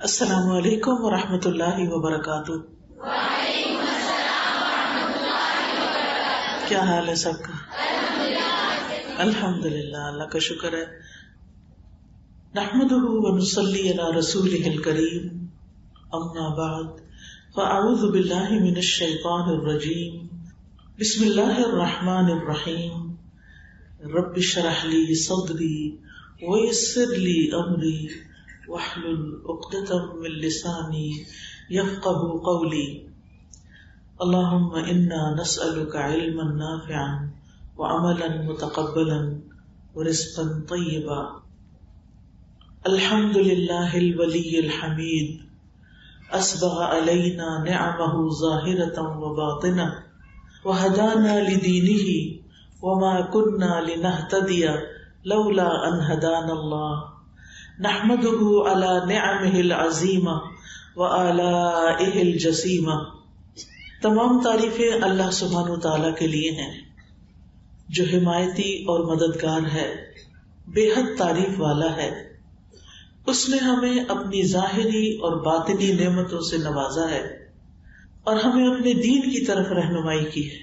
السلام علیکم ورحمۃ اللہ وبرکاتہ۔ وعلیکم السلام ورحمۃ اللہ وبرکاتہ۔ کیا حال ہے سب کا؟ الحمدللہ، اللہ کا شکر ہے۔ نحمدہ ونصلی علی رسولہ الکریم، اما بعد فاعوذ باللہ من الشیطان الرجیم، بسم اللہ الرحمن الرحیم۔ رب اشرح لی صدری ویسر لی امری واحلل عقدۃ من لسانی یفقهوا قولی۔ اللہم انا نسألک علما نافعا وعملا متقبلا ورزقا طیبا۔ الحمد للہ الولی الحمید، اسبغ علینا نعمہ ظاہرۃ وباطنہ وہدانا لدینہ وما کنا لنہتدی لولا ان ہدانا اللہ۔ نحمده على نعمه العظیمہ وآلائہ الجسیمہ۔ تمام تعریفیں اللہ سبحانہ وتعالیٰ کے لیے ہیں جو حمایتی اور مددگار ہے، بے حد تعریف والا ہے۔ اس نے ہمیں اپنی ظاہری اور باطنی نعمتوں سے نوازا ہے اور ہمیں اپنے دین کی طرف رہنمائی کی ہے،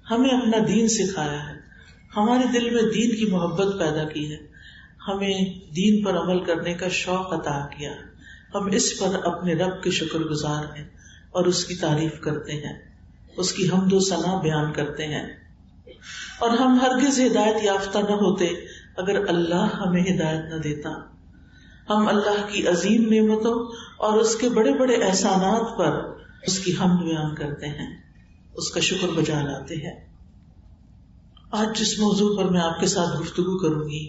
ہمیں اپنا دین سکھایا ہے، ہمارے دل میں دین کی محبت پیدا کی ہے، ہمیں دین پر عمل کرنے کا شوق عطا کیا۔ ہم اس پر اپنے رب کے شکر گزار ہیں اور اس کی تعریف کرتے ہیں، اس کی حمد و ثنا بیان کرتے ہیں، اور ہم ہرگز ہدایت یافتہ نہ ہوتے اگر اللہ ہمیں ہدایت نہ دیتا۔ ہم اللہ کی عظیم نعمتوں اور اس کے بڑے بڑے احسانات پر اس کی حمد بیان کرتے ہیں، اس کا شکر بجا لاتے ہیں۔ آج جس موضوع پر میں آپ کے ساتھ گفتگو کروں گی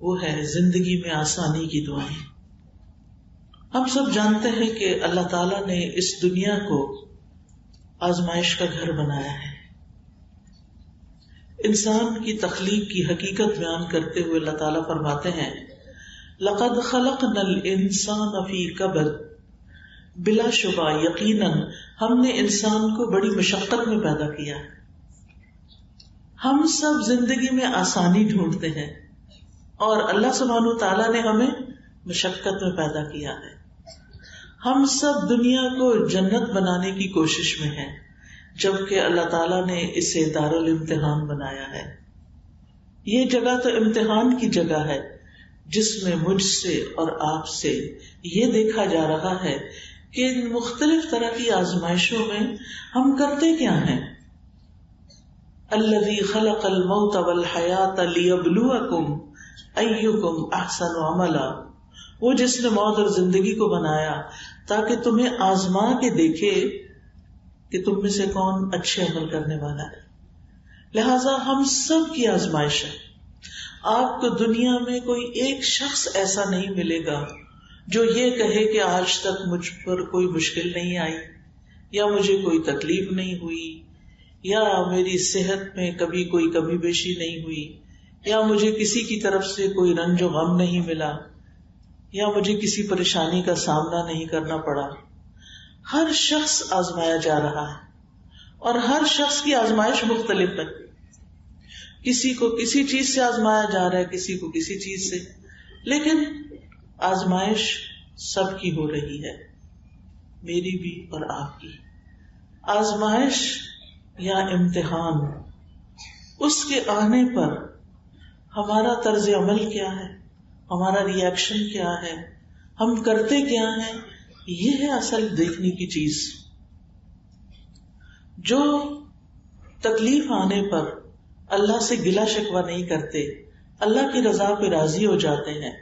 وہ ہے زندگی میں آسانی کی دعائیں۔ ہم سب جانتے ہیں کہ اللہ تعالیٰ نے اس دنیا کو آزمائش کا گھر بنایا ہے۔ انسان کی تخلیق کی حقیقت بیان کرتے ہوئے اللہ تعالیٰ فرماتے ہیں لَقَدْ خَلَقْنَا الْإِنسَانَ فِي كَبَدٍ، بلا شبہ یقیناً ہم نے انسان کو بڑی مشقت میں پیدا کیا ہے۔ ہم سب زندگی میں آسانی ڈھونڈتے ہیں اور اللہ سبحانہ وتعالیٰ نے ہمیں مشقت میں پیدا کیا ہے۔ ہم سب دنیا کو جنت بنانے کی کوشش میں ہیں، جبکہ اللہ تعالیٰ نے اسے دارالامتحان بنایا ہے۔ یہ جگہ تو امتحان کی جگہ ہے جس میں مجھ سے اور آپ سے یہ دیکھا جا رہا ہے کہ ان مختلف طرح کی آزمائشوں میں ہم کرتے کیا ہیں۔ الذی خلق الموت والحیاۃ لیبلوکم ایکم احسن عملا، وہ جس نے موت اور زندگی کو بنایا تاکہ تمہیں آزما کے دیکھے کہ تم میں سے کون اچھے عمل کرنے والا ہے۔ لہذا ہم سب کی آزمائش ہے۔ آپ کو دنیا میں کوئی ایک شخص ایسا نہیں ملے گا جو یہ کہے کہ آج تک مجھ پر کوئی مشکل نہیں آئی، یا مجھے کوئی تکلیف نہیں ہوئی، یا میری صحت میں کبھی کوئی کمی بیشی نہیں ہوئی، یا مجھے کسی کی طرف سے کوئی رنج و غم نہیں ملا، یا مجھے کسی پریشانی کا سامنا نہیں کرنا پڑا۔ ہر شخص آزمایا جا رہا ہے اور ہر شخص کی آزمائش مختلف ہے۔ کسی کو کسی چیز سے آزمایا جا رہا ہے، کسی کو کسی چیز سے، لیکن آزمائش سب کی ہو رہی ہے، میری بھی اور آپ کی۔ آزمائش یا امتحان، اس کے آنے پر ہمارا طرز عمل کیا ہے، ہمارا ری ایکشن کیا ہے، ہم کرتے کیا ہیں، یہ ہے اصل دیکھنے کی چیز۔ جو تکلیف آنے پر اللہ سے گلہ شکوہ نہیں کرتے، اللہ کی رضا پہ راضی ہو جاتے ہیں،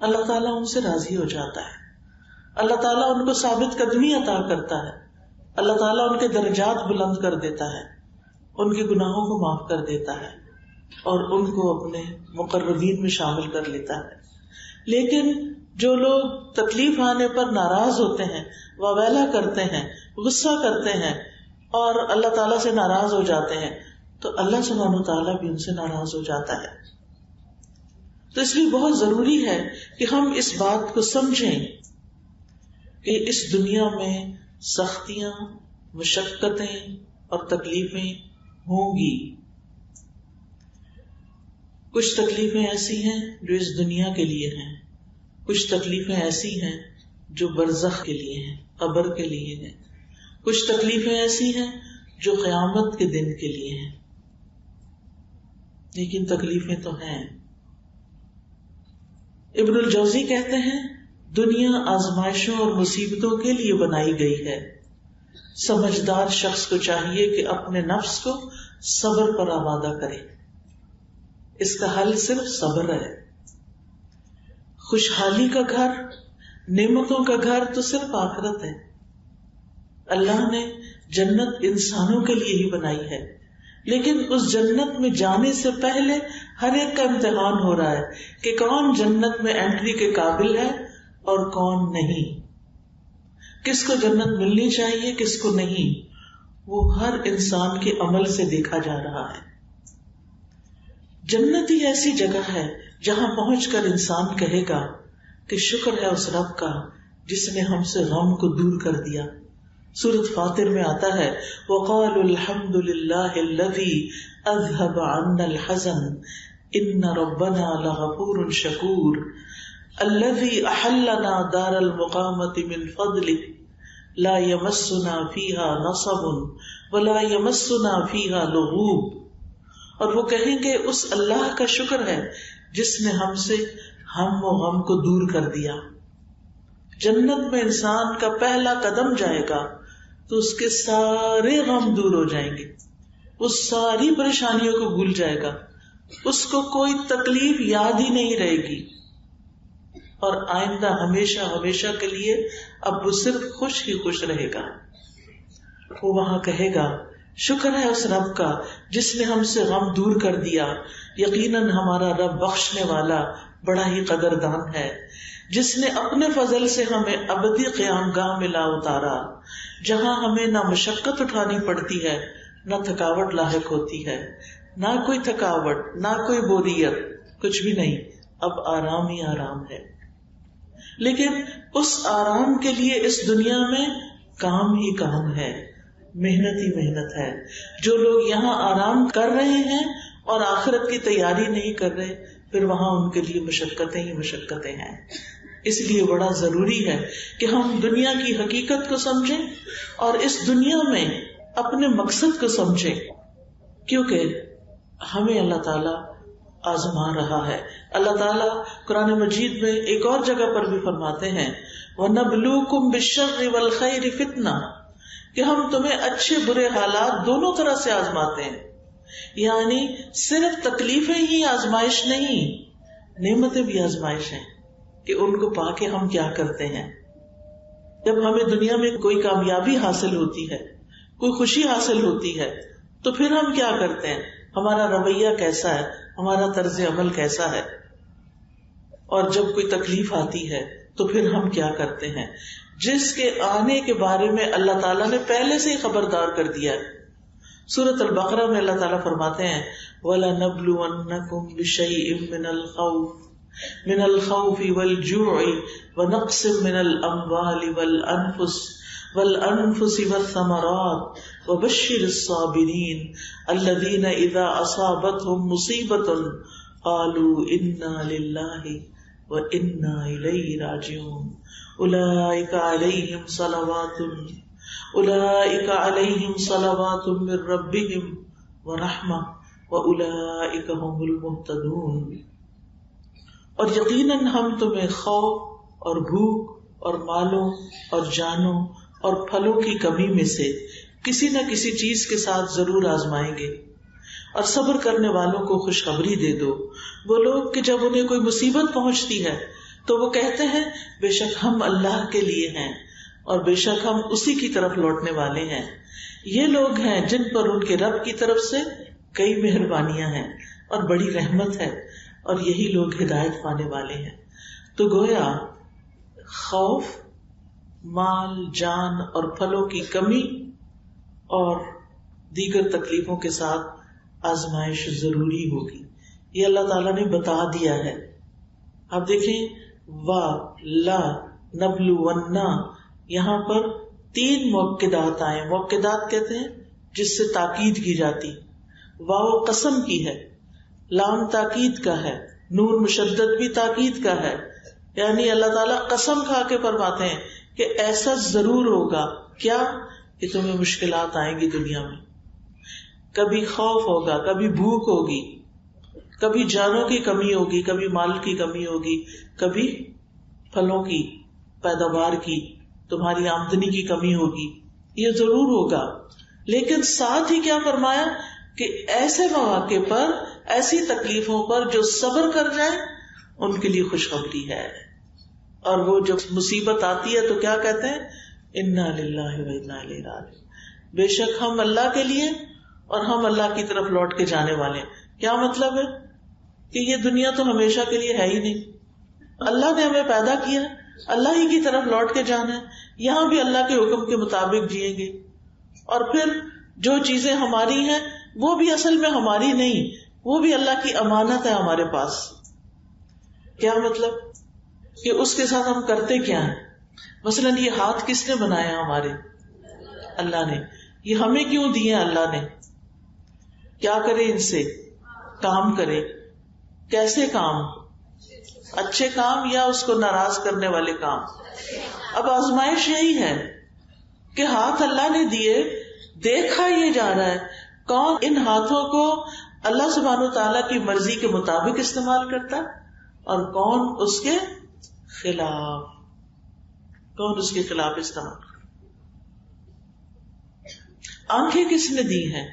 اللہ تعالیٰ ان سے راضی ہو جاتا ہے، اللہ تعالیٰ ان کو ثابت قدمی عطا کرتا ہے، اللہ تعالیٰ ان کے درجات بلند کر دیتا ہے، ان کے گناہوں کو معاف کر دیتا ہے اور ان کو اپنے مقربین میں شامل کر لیتا ہے۔ لیکن جو لوگ تکلیف آنے پر ناراض ہوتے ہیں، واویلا کرتے ہیں، غصہ کرتے ہیں اور اللہ تعالیٰ سے ناراض ہو جاتے ہیں، تو اللہ سبحانہ وتعالیٰ بھی ان سے ناراض ہو جاتا ہے۔ تو اس لیے بہت ضروری ہے کہ ہم اس بات کو سمجھیں کہ اس دنیا میں سختیاں، مشقتیں اور تکلیفیں ہوں گی۔ کچھ تکلیفیں ایسی ہیں جو اس دنیا کے لیے ہیں، کچھ تکلیفیں ایسی ہیں جو برزخ کے لیے ہیں، قبر کے لیے ہیں، کچھ تکلیفیں ایسی ہیں جو قیامت کے دن کے لیے ہیں، لیکن تکلیفیں تو ہیں۔ ابن الجوزی کہتے ہیں دنیا آزمائشوں اور مصیبتوں کے لیے بنائی گئی ہے، سمجھدار شخص کو چاہیے کہ اپنے نفس کو صبر پر آمادہ کرے، اس کا حل صرف صبر ہے۔ خوشحالی کا گھر، نعمتوں کا گھر تو صرف آخرت ہے۔ اللہ نے جنت انسانوں کے لیے ہی بنائی ہے، لیکن اس جنت میں جانے سے پہلے ہر ایک کا امتحان ہو رہا ہے کہ کون جنت میں انٹری کے قابل ہے اور کون نہیں، کس کو جنت ملنی چاہیے کس کو نہیں، وہ ہر انسان کے عمل سے دیکھا جا رہا ہے۔ جنت ہی ایسی جگہ ہے جہاں پہنچ کر انسان کہے گا کہ شکر ہے اس رب کا جس نے ہم سے غم کو دور کر دیا۔ سورۃ فاطر میں آتا ہے وَقَالُوا الْحَمْدُ لِلَّهِ الَّذِي أَذْهَبَ عَنَّا الْحَزَنَ إِنَّ رَبَّنَا لَغَفُورٌ شَكُورٌ الَّذِي أَحَلَّنَا دَارَ الْمُقَامَةِ مِنْ فَضْلِهِ لَا يَمَسُّنَا فِيهَا نَصَبٌ وَلَا يَمَسُّنَا فِيهَا لُغُوبٌ، اور وہ کہیں گے اس اللہ کا شکر ہے جس نے ہم سے ہم و غم کو دور کر دیا۔ جنت میں انسان کا پہلا قدم جائے گا تو اس کے سارے غم دور ہو جائیں گے، اس ساری پریشانیوں کو بھول جائے گا، اس کو کوئی تکلیف یاد ہی نہیں رہے گی، اور آئندہ ہمیشہ ہمیشہ کے لیے اب وہ صرف خوش ہی خوش رہے گا۔ وہ وہاں کہے گا شکر ہے اس رب کا جس نے ہم سے غم دور کر دیا، یقیناً ہمارا رب بخشنے والا بڑا ہی قدردان ہے، جس نے اپنے فضل سے ہمیں ابدی قیام گاہ میں لا اتارا، جہاں ہمیں نہ مشقت اٹھانی پڑتی ہے نہ تھکاوٹ لاحق ہوتی ہے، نہ کوئی تھکاوٹ نہ کوئی بوریت، کچھ بھی نہیں، اب آرام ہی آرام ہے۔ لیکن اس آرام کے لیے اس دنیا میں کام ہی کام ہے، محنت ہی محنت ہے۔ جو لوگ یہاں آرام کر رہے ہیں اور آخرت کی تیاری نہیں کر رہے، پھر وہاں ان کے لیے مشقتیں ہی مشقتیں ہیں۔ اس لیے بڑا ضروری ہے کہ ہم دنیا کی حقیقت کو سمجھیں اور اس دنیا میں اپنے مقصد کو سمجھیں، کیونکہ ہمیں اللہ تعالیٰ آزما رہا ہے۔ اللہ تعالیٰ قرآن مجید میں ایک اور جگہ پر بھی فرماتے ہیں وَنَبْلُوكُمْ بِالشَّرِّ وَالْخَيْرِ فِتْنَةً، کہ ہم تمہیں اچھے برے حالات دونوں طرح سے آزماتے ہیں، یعنی صرف تکلیفیں ہی آزمائش نہیں، نعمتیں بھی آزمائش ہیں کہ ان کو پا کے ہم کیا کرتے ہیں۔ جب ہمیں دنیا میں کوئی کامیابی حاصل ہوتی ہے، کوئی خوشی حاصل ہوتی ہے، تو پھر ہم کیا کرتے ہیں، ہمارا رویہ کیسا ہے، ہمارا طرز عمل کیسا ہے، اور جب کوئی تکلیف آتی ہے تو پھر ہم کیا کرتے ہیں، جس کے آنے کے بارے میں اللہ تعالیٰ نے پہلے سے ہی خبردار کر دیا ہے۔ سورۃ البقرہ میں اللہ تعالیٰ فرماتے ہیں وَلَنَبْلُوَنَّكُمْ بِشَيْءٍ من الخوف والجوع ونقص من الاموال والانفس والثمرات وبشر الصابرين الذين اذا اصابتهم مصيبة قالوا انا لله وانا اليه راجعون اولئك عليهم صلوات من ربهم ورحمة واولئك هم المهتدون۔ اور یقیناً ہم تمہیں خوف اور بھوک اور مالوں اور جانوں اور پھلوں کی کمی میں سے کسی نہ کسی چیز کے ساتھ ضرور آزمائیں گے، اور صبر کرنے والوں کو خوشخبری دے دو۔ وہ لوگ کہ جب انہیں کوئی مصیبت پہنچتی ہے تو وہ کہتے ہیں بے شک ہم اللہ کے لیے ہیں اور بے شک ہم اسی کی طرف لوٹنے والے ہیں۔ یہ لوگ ہیں جن پر ان کے رب کی طرف سے کئی مہربانیاں ہیں اور بڑی رحمت ہے، اور یہی لوگ ہدایت پانے والے ہیں۔ تو گویا خوف، مال، جان اور پھلوں کی کمی اور دیگر تکلیفوں کے ساتھ آزمائش ضروری ہوگی، یہ اللہ تعالیٰ نے بتا دیا ہے۔ آپ دیکھیں وا لا نبلونا، یہاں پر 3 موقدات آئے۔ موقدات کہتے ہیں جس سے تاکید کی جاتی، واو قسم کی ہے، لام تاکید کا ہے، نون مشدد بھی تاکید کا ہے، یعنی اللہ تعالیٰ قسم کھا کے فرماتے ہیں کہ ایسا ضرور ہوگا. کیا؟ کہ تمہیں مشکلات آئیں گی دنیا میں، کبھی خوف ہوگا، کبھی بھوک ہوگی، کبھی جانوں کی کمی ہوگی، کبھی مال کی کمی ہوگی، کبھی پھلوں کی پیداوار کی، تمہاری آمدنی کی کمی ہوگی. یہ ضرور ہوگا. لیکن ساتھ ہی کیا فرمایا کہ ایسے مواقع پر، ایسی تکلیفوں پر جو صبر کر جائیں ان کے لیے خوشخبری ہے. اور وہ جب مصیبت آتی ہے تو کیا کہتے ہیں؟ انا للہ و انا الیہ راجعون. بے شک ہم اللہ کے لیے اور ہم اللہ کی طرف لوٹ کے جانے والے ہیں. کیا مطلب ہے؟ کہ یہ دنیا تو ہمیشہ کے لیے ہے ہی نہیں. اللہ نے ہمیں پیدا کیا، اللہ ہی کی طرف لوٹ کے جانا ہے. یہاں بھی اللہ کے حکم کے مطابق جئیں گے. اور پھر جو چیزیں ہماری ہیں وہ بھی اصل میں ہماری نہیں، وہ بھی اللہ کی امانت ہے ہمارے پاس. کیا مطلب؟ کہ اس کے ساتھ ہم کرتے کیا ہیں. مثلا یہ ہاتھ کس نے بنایا؟ ہمارے اللہ نے. یہ ہمیں کیوں دیے اللہ نے؟ کیا کرے ان سے؟ کام کرے. کیسے کام؟ اچھے کام یا اس کو ناراض کرنے والے کام؟ اب آزمائش یہی ہے کہ ہاتھ اللہ نے دیے، دیکھا یہ جا رہا ہے کون ان ہاتھوں کو اللہ سبحانہ وتعالیٰ کی مرضی کے مطابق استعمال کرتا اور کون اس کے خلاف، کون اس کے خلاف استعمال کرتا. آنکھیں کس نے دی ہیں؟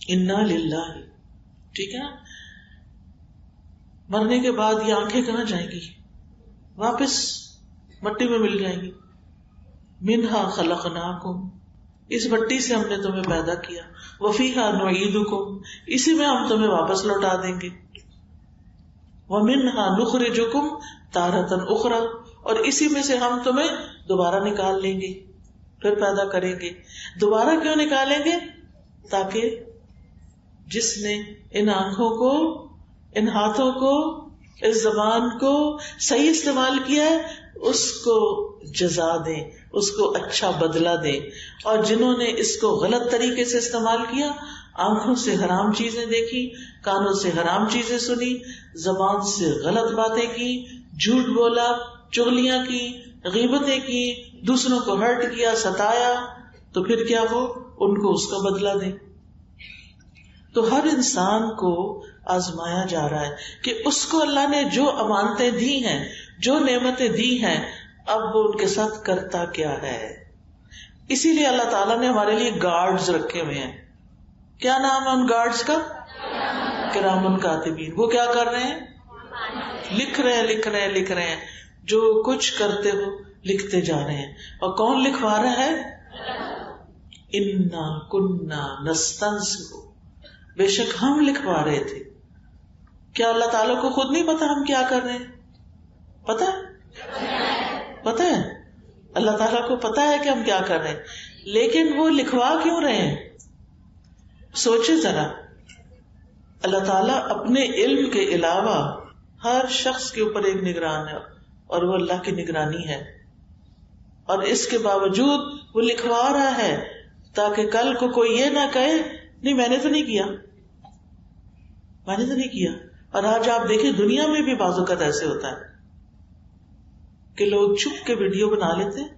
انا للہ. ٹھیک ہے. مرنے کے بعد یہ آنکھیں کہاں جائیں گی؟ واپس مٹی میں مل جائیں گی. منہا خلقناکم، اس مٹی سے ہم نے تمہیں پیدا کیا. وفیہا نعیدکم، اسی میں ہم تمہیں واپس لوٹا دیں گے. ومنہا نخرجکم تارۃ اخری، اور اسی میں سے ہم تمہیں دوبارہ نکال لیں گے، پھر پیدا کریں گے. دوبارہ کیوں نکالیں گے؟ تاکہ جس نے ان آنکھوں کو، ان ہاتھوں کو، اس زبان کو صحیح استعمال کیا ہے اس کو جزا دیں، اس کو اچھا بدلہ دیں. اور جنہوں نے اس کو غلط طریقے سے استعمال کیا، آنکھوں سے حرام چیزیں دیکھی، کانوں سے حرام چیزیں سنی، زبان سے غلط باتیں کی، جھوٹ بولا، چغلیاں کی، غیبتیں کی، دوسروں کو ہرٹ کیا، ستایا، تو پھر کیا ہو؟ ان کو اس کا بدلہ دیں. تو ہر انسان کو آزمایا جا رہا ہے کہ اس کو اللہ نے جو امانتیں دی ہیں، جو نعمتیں دی ہیں، اب وہ ان کے ساتھ کرتا کیا ہے. اسی لیے اللہ تعالیٰ نے ہمارے لیے گارڈز رکھے ہوئے ہیں. کیا نام ہے ان گارڈز کا؟ کرامن کاتبین. وہ کیا کر رہے ہیں؟ لکھ رہے ہیں. جو کچھ کرتے ہو لکھتے جا رہے ہیں. اور کون لکھوا رہا ہے؟ انا کننا نستنسخ، بے شک ہم لکھوا رہے تھے. کیا اللہ تعالیٰ کو خود نہیں پتا ہم کیا کر رہے ہیں؟ پتا ہے اللہ تعالیٰ کو پتا ہے کہ ہم کیا کر رہے ہیں، لیکن وہ لکھوا کیوں رہے ہیں؟ سوچے ذرا. اللہ تعالیٰ اپنے علم کے علاوہ ہر شخص کے اوپر ایک نگران ہے، اور وہ اللہ کی نگرانی ہے. اور اس کے باوجود وہ لکھوا رہا ہے تاکہ کل کو کوئی یہ نہ کہے نہیں میں نے تو نہیں کیا. اور آج آپ دیکھیں دنیا میں بھی بعض اوقات ایسے ہوتا ہے کہ لوگ چھپ کے ویڈیو بنا لیتے ہیں،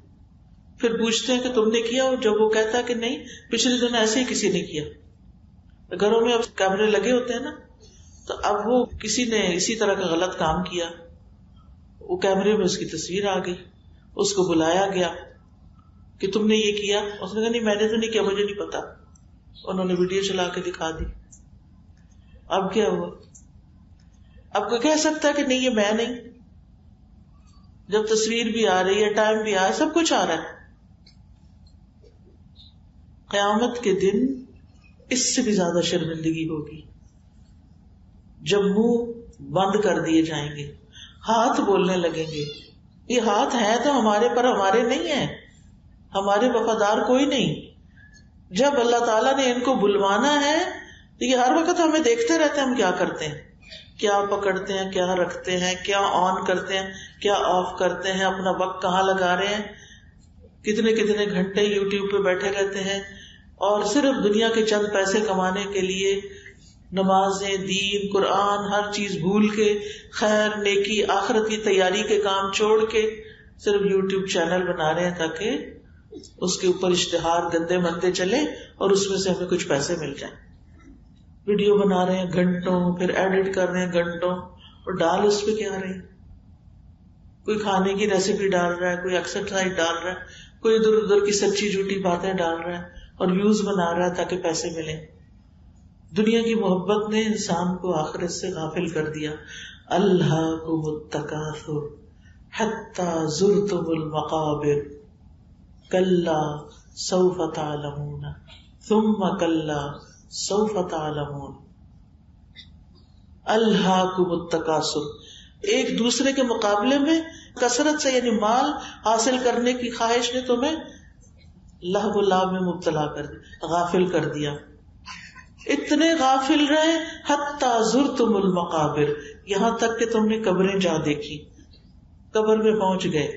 پھر پوچھتے ہیں کہ تم نے کیا، اور جب وہ کہتا ہے کہ نہیں پچھلے دن ایسے ہی کسی نے کیا. گھروں میں اب کیمرے لگے ہوتے ہیں نا، تو اب وہ کسی نے اسی طرح کا غلط کام کیا، وہ کیمرے میں اس کی تصویر آ گئی، اس کو بلایا گیا کہ تم نے یہ کیا. اس نے کہا نہیں میں نے تو نہیں کیا، مجھے نہیں پتا. انہوں نے ویڈیو چلا کے دکھا دی. اب کیا ہوا؟ اب کوئی کہہ سکتا ہے کہ نہیں یہ میں نہیں، جب تصویر بھی آ رہی ہے، ٹائم بھی آ رہا ہے، سب کچھ آ رہا ہے. قیامت کے دن اس سے بھی زیادہ شرمندگی ہوگی جب منہ بند کر دیے جائیں گے، ہاتھ بولنے لگیں گے. یہ ہاتھ ہیں تو ہمارے پر ہمارے نہیں ہیں، ہمارے وفادار کوئی نہیں. جب اللہ تعالیٰ نے ان کو بلوانا ہے تو یہ ہر وقت ہمیں دیکھتے رہتے ہیں ہم کیا کرتے ہیں، کیا پکڑتے ہیں، کیا رکھتے ہیں، کیا آن کرتے ہیں، کیا آف کرتے ہیں، اپنا وقت کہاں لگا رہے ہیں، کتنے گھنٹے یوٹیوب پہ بیٹھے رہتے ہیں، اور صرف دنیا کے چند پیسے کمانے کے لیے نمازیں، دین، قرآن، ہر چیز بھول کے، خیر، نیکی، آخرت کی تیاری کے کام چھوڑ کے صرف یوٹیوب چینل بنا رہے ہیں تاکہ اس کے اوپر اشتہار گندے مندے چلے اور اس میں سے ہمیں کچھ پیسے مل جائیں. ویڈیو بنا رہے ہیں گھنٹوں، پھر ایڈٹ کر رہے ہیں گھنٹوں، اور ڈال اس پہ کیا رہے ہیں؟ کوئی کھانے کی ریسیپی ڈال رہا ہے، کوئی ایکسرسائز ڈال رہا ہے، کوئی ادھر ادھر کی سچی جھوٹی باتیں ڈال رہا ہے اور ویوز بنا رہا ہے تاکہ پیسے ملیں. دنیا کی محبت نے انسان کو آخرت سے غافل کر دیا. الہاکم التکاثر حتی زرتم المقابر کلا سوف تعلمون ثم کلا سوف تعلمون. الہاکم التکاثر، ایک دوسرے کے مقابلے میں کثرت سے، یعنی مال حاصل کرنے کی خواہش نے تمہیں لہو و لعب میں مبتلا کر دیا، غافل کر دیا. اتنے غافل رہے حتی زرتم المقابر، یہاں تک کہ تم نے قبریں جا دیکھی، قبر میں پہنچ گئے.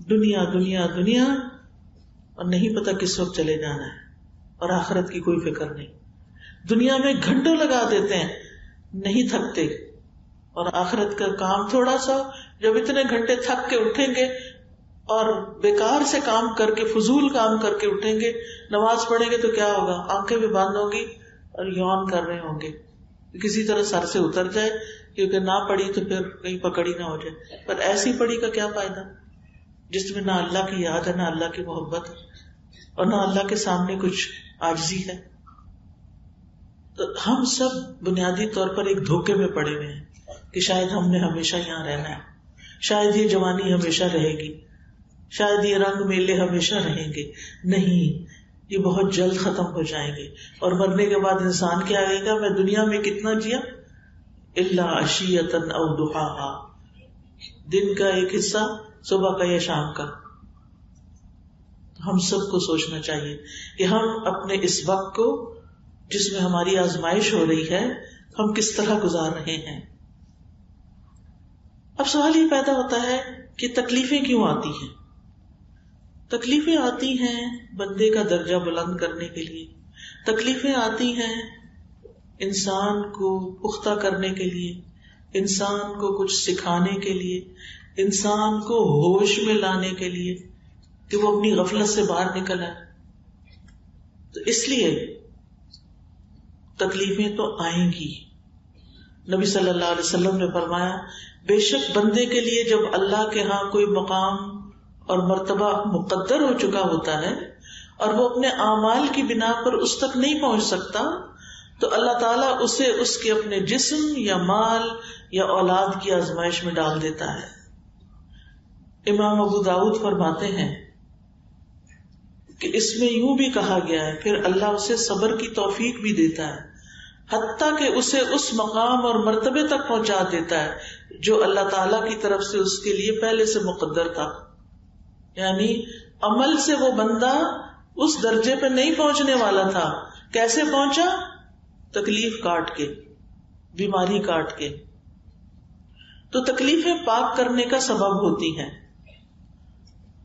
دنیا دنیا دنیا، اور نہیں پتا کس وقت چلے جانا ہے، اور آخرت کی کوئی فکر نہیں. دنیا میں گھنٹوں لگا دیتے ہیں، نہیں تھکتے، اور آخرت کا کام تھوڑا سا. جب اتنے گھنٹے تھک کے اٹھیں گے اور بیکار سے کام کر کے، فضول کام کر کے اٹھیں گے، نماز پڑھیں گے تو کیا ہوگا؟ آنکھیں بھی بند ہوگی اور یون کر رہے ہوں گے، کسی طرح سر سے اتر جائے، کیونکہ نہ پڑھی تو پھر کہیں پکڑی نہ ہو جائے. پر ایسی پڑھی کا کیا فائدہ جس میں نہ اللہ کی یاد ہے، نہ اللہ کی محبت ہے، اور نہ اللہ کے سامنے کچھ عاجزی ہے. تو ہم سب بنیادی طور پر ایک دھوکے میں پڑے ہوئے ہیں کہ شاید ہم نے ہمیشہ یہاں رہنا ہے، شاید یہ جوانی ہمیشہ رہے گی، شاید یہ رنگ میلے ہمیشہ رہیں گے. نہیں، یہ بہت جلد ختم ہو جائیں گے. اور مرنے کے بعد انسان کیا کہے گا؟ میں دنیا میں کتنا جیا؟ الا عشیۃ او ضحاہا، دن کا ایک حصہ، صبح کا یا شام کا. ہم سب کو سوچنا چاہیے کہ ہم اپنے اس وقت کو جس میں ہماری آزمائش ہو رہی ہے، ہم کس طرح گزار رہے ہیں. اب سوال یہ پیدا ہوتا ہے کہ تکلیفیں کیوں آتی ہیں؟ تکلیفیں آتی ہیں بندے کا درجہ بلند کرنے کے لیے، تکلیفیں آتی ہیں انسان کو پختہ کرنے کے لیے، انسان کو کچھ سکھانے کے لیے، انسان کو ہوش میں لانے کے لیے کہ وہ اپنی غفلت سے باہر نکل آئے. تو اس لیے تکلیفیں تو آئیں گی. نبی صلی اللہ علیہ وسلم نے فرمایا، بے شک بندے کے لیے جب اللہ کے ہاں کوئی مقام اور مرتبہ مقدر ہو چکا ہوتا ہے اور وہ اپنے اعمال کی بنا پر اس تک نہیں پہنچ سکتا، تو اللہ تعالیٰ اسے اس کے اپنے جسم یا مال یا اولاد کی آزمائش میں ڈال دیتا ہے. امام ابو داؤد فرماتے ہیں کہ اس میں یوں بھی کہا گیا ہے، پھر اللہ اسے صبر کی توفیق بھی دیتا ہے، حتیٰ کہ اسے اس مقام اور مرتبے تک پہنچا دیتا ہے جو اللہ تعالیٰ کی طرف سے اس کے لیے پہلے سے مقدر تھا. یعنی عمل سے وہ بندہ اس درجے پہ نہیں پہنچنے والا تھا. کیسے پہنچا؟ تکلیف کاٹ کے، بیماری کاٹ کے. تو تکلیفیں پاک کرنے کا سبب ہوتی ہیں.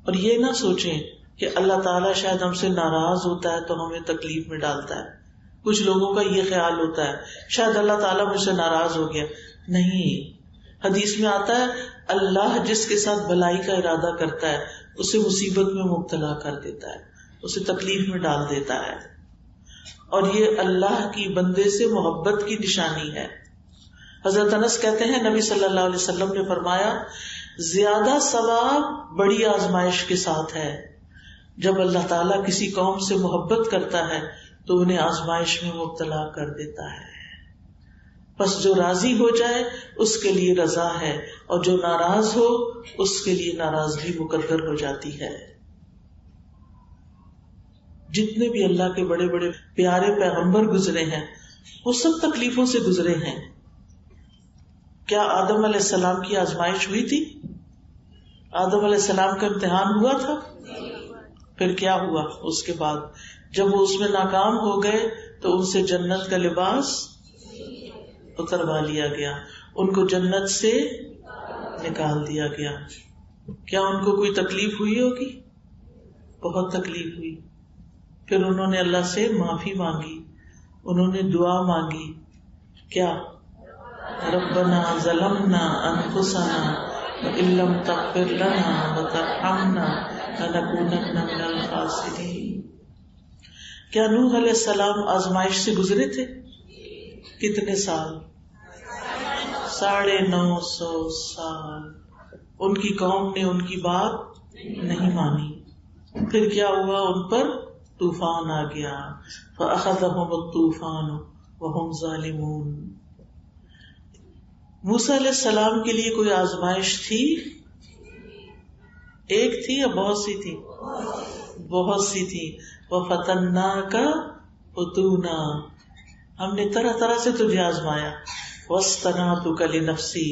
اور یہ نہ سوچیں کہ اللہ تعالیٰ شاید ہم سے ناراض ہوتا ہے تو ہمیں تکلیف میں ڈالتا ہے. کچھ لوگوں کا یہ خیال ہوتا ہے شاید اللہ تعالیٰ مجھ سے ناراض ہو گیا. نہیں، حدیث میں آتا ہے اللہ جس کے ساتھ بھلائی کا ارادہ کرتا ہے اسے مصیبت میں مبتلا کر دیتا ہے، اسے تکلیف میں ڈال دیتا ہے. اور یہ اللہ کی بندے سے محبت کی نشانی ہے. حضرت انس کہتے ہیں نبی صلی اللہ علیہ وسلم نے فرمایا، زیادہ ثواب بڑی آزمائش کے ساتھ ہے. جب اللہ تعالیٰ کسی قوم سے محبت کرتا ہے تو انہیں آزمائش میں مبتلا کر دیتا ہے. بس جو راضی ہو جائے اس کے لیے رضا ہے، اور جو ناراض ہو اس کے لیے ناراضگی مقدر ہو جاتی ہے. جتنے بھی اللہ کے بڑے بڑے پیارے پیغمبر گزرے ہیں وہ سب تکلیفوں سے گزرے ہیں. کیا آدم علیہ السلام کی آزمائش ہوئی تھی؟ آدم علیہ السلام کا امتحان ہوا تھا؟ پھر کیا ہوا اس کے بعد؟ جب وہ اس میں ناکام ہو گئے تو ان سے جنت کا لباس اتروا لیا گیا، ان کو جنت سے نکال دیا گیا. کیا ان کو کوئی تکلیف ہوئی ہوگی؟ بہت تکلیف ہوئی. پھر انہوں نے اللہ سے معافی مانگی، انہوں نے دعا مانگی کیا؟ ربنا ظلمنا انفسنا وان لم تغفر لنا وترحمنا لنکونن من الخاسرین. کیا نوح علیہ السلام آزمائش سے گزرے تھے؟ کتنے سال؟ 950 سال. ان کی قوم نے ان کی بات نہیں مانی. پھر کیا ہوا؟ ان پر طوفان آ گیا. فأخذهم الطوفان وهم ظالمون. موسیٰ علیہ السلام کے لیے کوئی آزمائش تھی؟ ایک تھی یا بہت سی تھی؟ بہت سی تھی. وَفَتَنَّاكَ فُتُونًا. ہم نے طرح طرح سے تجھے آزمایا. وَاصْطَنَعْتُكَ لِنَفْسِي.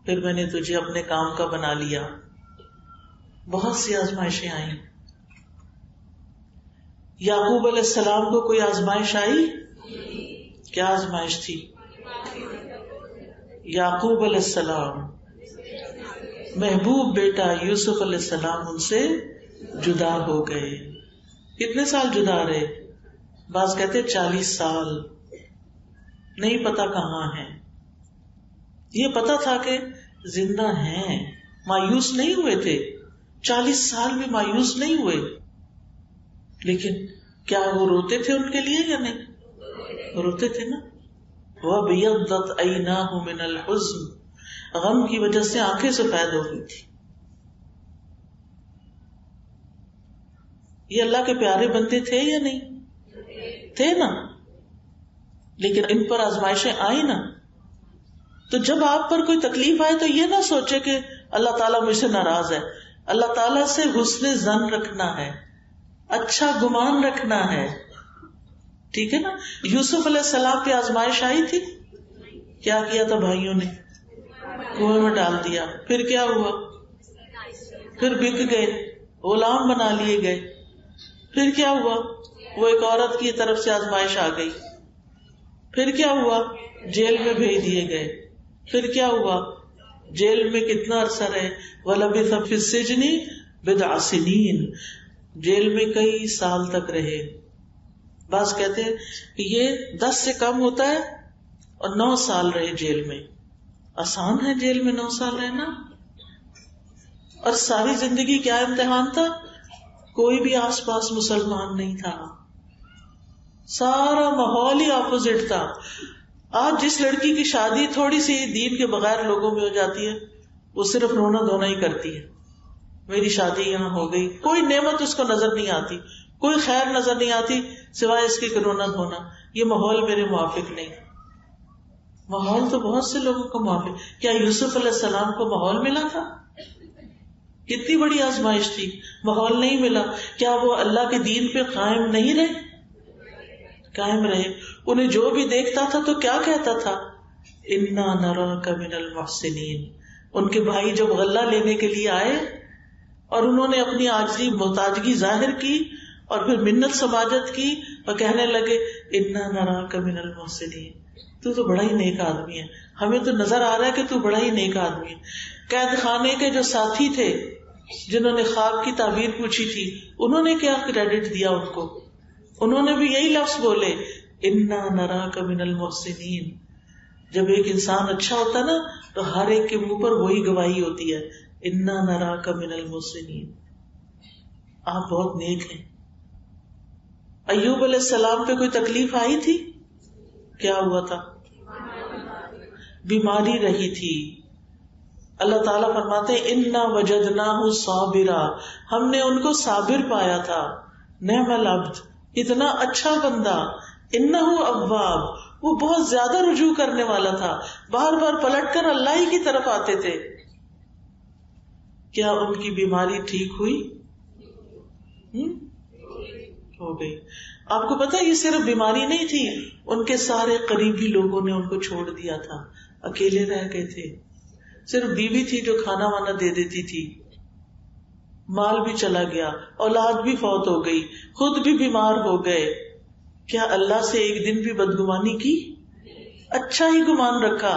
پھر میں نے تجھے اپنے کام کا بنا لیا. بہت سی آزمائشیں آئیں. یعقوب علیہ السلام کو کوئی آزمائش آئی؟ کیا آزمائش تھی؟ یعقوب علیہ السلام محبوب بیٹا یوسف علیہ السلام ان سے جدا ہو گئے. کتنے سال جدا رہے؟ بعض کہتے 40 سال. نہیں پتا کہاں ہیں. یہ پتا تھا کہ زندہ ہیں. مایوس نہیں ہوئے تھے. 40 سال بھی مایوس نہیں ہوئے. لیکن کیا وہ روتے تھے ان کے لیے یا نہیں؟ روتے تھے نا. وَابْيَضَّتْ عَيْنَاهُ مِنَ الْحُزْنِ. غم کی وجہ سے آنکھیں سفید ہو گئی تھی. یہ اللہ کے پیارے بندے تھے یا نہیں تھے نا؟ لیکن ان پر آزمائشیں آئی نا. تو جب آپ پر کوئی تکلیف آئے تو یہ نہ سوچے کہ اللہ تعالیٰ مجھ سے ناراض ہے. اللہ تعالیٰ سے حسن ظن رکھنا ہے, اچھا گمان رکھنا ہے. ٹھیک ہے نا. یوسف علیہ السلام پہ آزمائش آئی تھی. کیا کیا تھا بھائیوں نے؟ کنویں میں ڈال دیا. پھر کیا ہوا؟ پھر بک گئے, غلام بنا لیے گئے. پھر کیا ہوا؟ وہ ایک عورت کی طرف سے آزمائش آ گئی. پھر کیا ہوا؟ جیل میں بھیج دیے گئے. پھر کیا ہوا؟ جیل میں کتنا عرصہ رہے؟ وَلَبِثَ فِي السِّجْنِ بِضْعَ سِنِينَ. جیل میں کئی سال تک رہے. بعض کہتے ہیں کہ یہ 10 سے کم ہوتا ہے اور 9 سال رہے جیل میں. آسان ہے جیل میں 9 سال رہنا؟ اور ساری زندگی کیا امتحان تھا؟ کوئی بھی آس پاس مسلمان نہیں تھا. سارا ماحول ہی اپوزٹ تھا. آج جس لڑکی کی شادی تھوڑی سی دین کے بغیر لوگوں میں ہو جاتی ہے, وہ صرف رونا دھونا ہی کرتی ہے. میری شادی یہاں ہو گئی. کوئی نعمت اس کو نظر نہیں آتی, کوئی خیر نظر نہیں آتی سوائے اس کی رونا دھونا. یہ ماحول میرے موافق نہیں. ماحول تو بہت سے لوگوں کو موافق. کیا یوسف علیہ السلام کو ماحول ملا تھا؟ کتنی بڑی آزمائش تھی, ماحول نہیں ملا. کیا وہ اللہ کے دین پہ قائم نہیں رہے؟ قائم رہے. انہیں جو بھی دیکھتا تھا تو کیا کہتا تھا؟ انا نراک من المحسنین. ان کے بھائی جب غلہ لینے کے لیے آئے اور انہوں نے اپنی عاجزی محتاجگی ظاہر کی اور پھر منت سماجت کی اور کہنے لگے انا نراک من المحسنین, تو بڑا ہی نیک آدمی ہے, ہمیں تو نظر آ رہا ہے کہ تو بڑا ہی نیک آدمی ہے. قید خانے کے جو ساتھی تھے جنہوں نے خواب کی تعبیر پوچھی تھی, انہوں نے کیا کریڈٹ دیا ان کو؟ انہوں نے بھی یہی لفظ بولے انا نراک من المحسنین. جب ایک انسان اچھا ہوتا نا تو ہر ایک کے منہ پر وہی گواہی ہوتی ہے, انا نراک من المحسنین, آپ بہت نیک ہیں. ایوب علیہ السلام پہ کوئی تکلیف آئی تھی؟ کیا ہوا تھا؟ بیماری رہی تھی. اللہ تعالیٰ فرماتے انا وجدناہ صابرا, ہم نے ان کو صابر پایا تھا. نعم العبد, اتنا اچھا بندہ. انہ اواب, وہ بہت زیادہ رجوع کرنے والا تھا, بار بار پلٹ کر اللہ ہی کی طرف آتے تھے. کیا ان کی بیماری ٹھیک ہوئی؟ ہو گئی. آپ کو پتا یہ صرف بیماری نہیں تھی, ان کے سارے قریبی لوگوں نے ان کو چھوڑ دیا تھا, اکیلے رہ گئے تھے. صرف بیوی تھی جو کھانا وانا دے دیتی تھی. مال بھی چلا گیا, اولاد بھی فوت ہو گئی, خود بھی بیمار ہو گئے. کیا اللہ سے ایک دن بھی بدگمانی کی؟ اچھا ہی گمان رکھا.